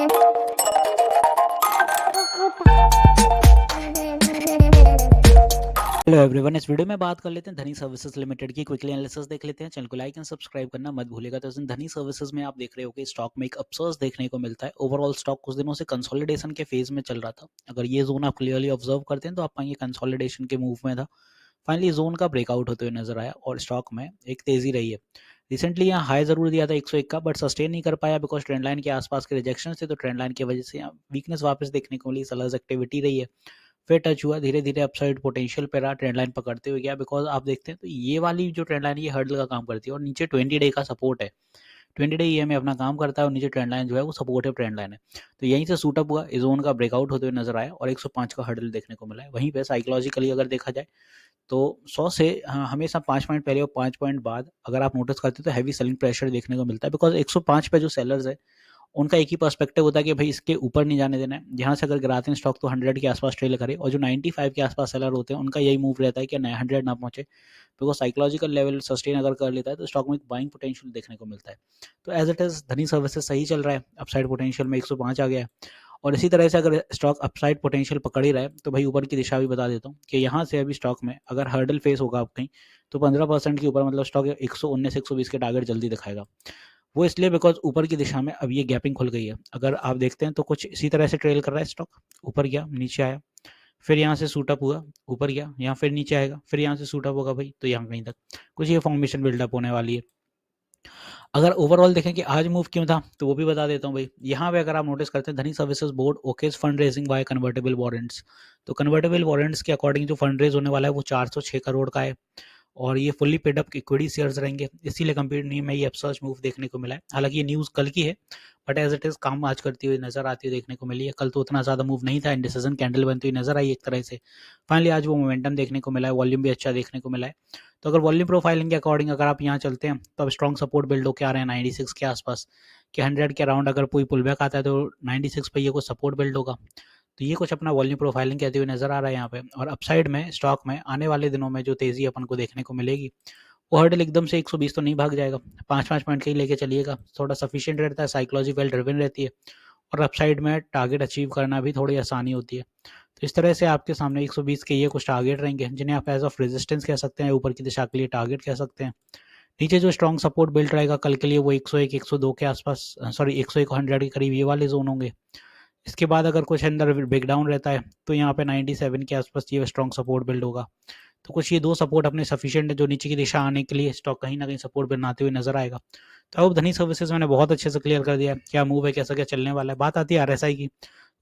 Hello everyone, इस video में बात कर लेते हैं धनी सर्विसेज लिमिटेड की क्विकली एनालिसिस देख लेते हैं। चैनल को लाइक एंड सब्सक्राइब करना मत भूलिएगा। तो इसमें धनी सर्विसेज में आप देख रहे हो कि स्टॉक में एक अपसर्ज देखने को मिलता है। ओवरऑल स्टॉक कुछ दिनों से कंसोलिडेशन के फेज में चल रहा था। अगर ये जोन आप क्लियरली ऑब्जर्व करते हैं तो आप पाएंगे कंसोलिडेशन के मूव में था। फाइनली जोन का ब्रेकआउट होते हुए नजर आया और स्टॉक में एक तेजी रही है। रिसेंटली यहाँ हाई जरूर दिया था 101 का, बट सस्टेन नहीं कर पाया बिकॉज ट्रेंड लाइन के आसपास के रिजेक्शन थे। तो ट्रेंड लाइन की वजह से यहाँ वीकनेस वापस देखने को मिली, सेलर्स एक्टिविटी रही है। फिर टच हुआ, धीरे धीरे अपसाइड पोटेंशियल पे रहा, ट्रेंड लाइन पकड़ते हुए गया। बिकॉज आप देखते हैं तो ये वाली जो ट्रेंड लाइन ये हर्डल का काम करती है और नीचे 20 डे का सपोर्ट है। 20 डे ईएमए अपना काम करता है और नीचे ट्रेंड लाइन जो है वो सपोर्टिव ट्रेंड लाइन है। तो यहीं से सूटअप हुआ, इस जोन का ब्रेकआउट होते हुए नजर आया और 105 का हर्डल देखने को मिला है। वहीं पे साइकोलॉजिकली अगर देखा जाए तो 100 से हमेशा 5 पॉइंट पहले और 5 पॉइंट बाद अगर आप नोटिस करते हो तो हैवी सेलिंग प्रेशर देखने को मिलता है। बिकॉज 105 पे जो सेलर्स है उनका एक ही पर्सपेक्टिव होता है कि भाई इसके ऊपर नहीं जाने देना है। यहाँ से अगर गिराते हैं स्टॉक तो 100 के आसपास ट्रेल करे, और जो 95 के आसपास सेलर होते हैं उनका यही मूव रहता है कि 100 ना पहुंचे। बिकॉज साइकोलॉजिकल लेवल सस्टेन अगर कर लेता है तो स्टॉक में एक बाइंग पोटेंशियल देखने को मिलता है। तो एज इट इज धनी सर्विसेज सही चल रहा है, अपसाइड पोटेंशियल में 105 आ गया है। और इसी तरह से अगर स्टॉक अपसाइड पोटेंशियल पकड़ ही रहा है तो भाई ऊपर की दिशा भी बता देता हूँ कि यहाँ से अभी स्टॉक में अगर हर्डल फेस होगा आप कहीं तो 15% के ऊपर मतलब स्टॉक 119 120 के टारगेट जल्दी दिखाएगा। वो इसलिए बिकॉज ऊपर की दिशा में अब ये गैपिंग खुल गई है। अगर आप देखते हैं तो कुछ इसी तरह से ट्रेल कर रहा है स्टॉक, ऊपर गया नीचे आया, फिर यहाँ से सूटअप हुआ, ऊपर गया, यहाँ फिर नीचे आएगा, फिर यहाँ से सूटअप होगा भाई तो यहाँ कहीं तक कुछ ये फॉर्मेशन बिल्डअप होने वाली है। अगर ओवरऑल देखें कि आज मूव क्यों था तो वो भी बता देता हूँ भाई। यहाँ पे अगर आप नोटिस करते हैं Dhani services board okays fund raising by convertible warrants. तो कन्वर्टेबल वारंट्स के अकॉर्डिंग जो फंड रेज होने वाला है वो 406 करोड़ का है और ये fully paid up equity shares रहेंगे। इसीलिए कंपनी में ये अपसर्ज मूव देखने को मिला है। हालांकि ये न्यूज़ कल की है बट एज इट इज काम आज करती हुई नजर आती हुई देखने को मिली है। कल तो उतना ज़्यादा मूव नहीं था, इंडिसीजन कैंडल बनती हुई नजर आई एक तरह से। फाइनली आज वो मोमेंटम देखने को मिला है, वॉल्यूम भी अच्छा देखने को मिला है। तो अगर वॉल्यूम प्रोफाइलिंग के अकॉर्डिंग अगर आप यहाँ चलते हैं तो अब स्ट्रॉन्ग सपोर्ट बिल्ड होकर आ रहे हैं 96 के आसपास कि 100 के अराउंड अगर कोई पुल बैक आता है तो 96 पे ये कुछ सपोर्ट बिल्ड होगा। तो ये कुछ अपना वॉल्यूम प्रोफाइलिंग कहते हुए नजर आ रहा है यहाँ पे। और अपसाइड में स्टॉक में आने वाले दिनों में जो तेजी अपन को देखने को मिलेगी वो हर्डल एकदम से 120 तो नहीं भाग जाएगा, 5-5 पॉइंट के ही लेके चलिएगा, थोड़ा सफिशिएंट रहता है, साइकोलॉजी वेल ड्रिवन रहती है और अपसाइड में टारगेट अचीव करना भी थोड़ी आसानी होती है। तो इस तरह से आपके सामने 120 के ये कुछ टारगेट रहेंगे जिन्हें आप एज ऑफ रेजिस्टेंस कह सकते हैं, ऊपर की दिशा के लिए टारगेट कह सकते हैं। नीचे जो स्ट्रॉन्ग सपोर्ट बिल्ड रहेगा कल के लिए वो 101 102 के आसपास, सॉरी 101 100 के करीब ये वाले जोन होंगे। इसके बाद अगर कुछ अंदर ब्रेकडाउन रहता है तो यहाँ पे 97 के आसपास ये स्ट्रॉन्ग सपोर्ट बिल्ड होगा। तो कुछ ये दो सपोर्ट अपने सफिशिएंट है जो नीचे की दिशा आने के लिए स्टॉक कहीं ना कहीं सपोर्ट बनाते हुए नजर आएगा। तो अब धनी सर्विसेज मैंने बहुत अच्छे से क्लियर कर दिया क्या मूव है, कैसा क्या चलने वाला है। बात आती है आरएसआई की,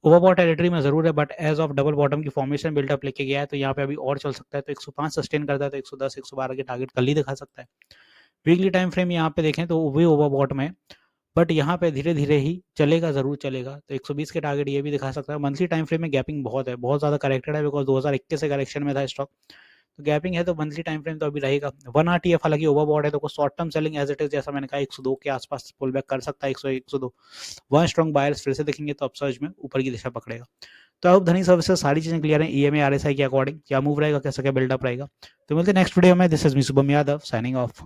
ओवरबॉट टेरिटरी में जरूर है but edge of double bottom की फॉर्मेशन बिल्डअप लेके गया है तो यहाँ पे अभी और चल सकता है। तो 105 सस्टेन करता है तो 110 112 के टारगेट कल ही दिखा सकता है। वीकली टाइम फ्रेम यहाँ पे देखें तो वो भी ओवरबॉट में, बट यहाँ पे धीरे धीरे ही चलेगा, जरूर चलेगा। तो 120 के टारगेट ये भी दिखा सकता है। मंथली टाइम फ्रेम में गैपिंग बहुत है, बहुत ज्यादा करेक्टेड है बिकॉज 2021 से करेक्शन में था स्टॉक। तो गैपिंग है तो मंथली टाइम फ्रेम तो अभी रहेगा। 1 आरटीएफ हालांकि ओवरबॉट है तो कुछ short term selling as it is जैसा मैंने कहा 102 के आसपास पुल बैक कर सकता है, 101 102 वन स्ट्रॉन्ग बायर्स फिर से देखेंगे तो अपसर्ज में ऊपर की दिशा पकड़ेगा। तो अब धनी सर्विसेज सारी चीजें क्लियर है, ईएमए आरएसआई के अकॉर्डिंग क्या मूव रहेगा, कैसा क्या बिल्डअप रहेगा। तो मिलते हैं नेक्स्ट वीडियो में। This is me Shubham Yadav signing off.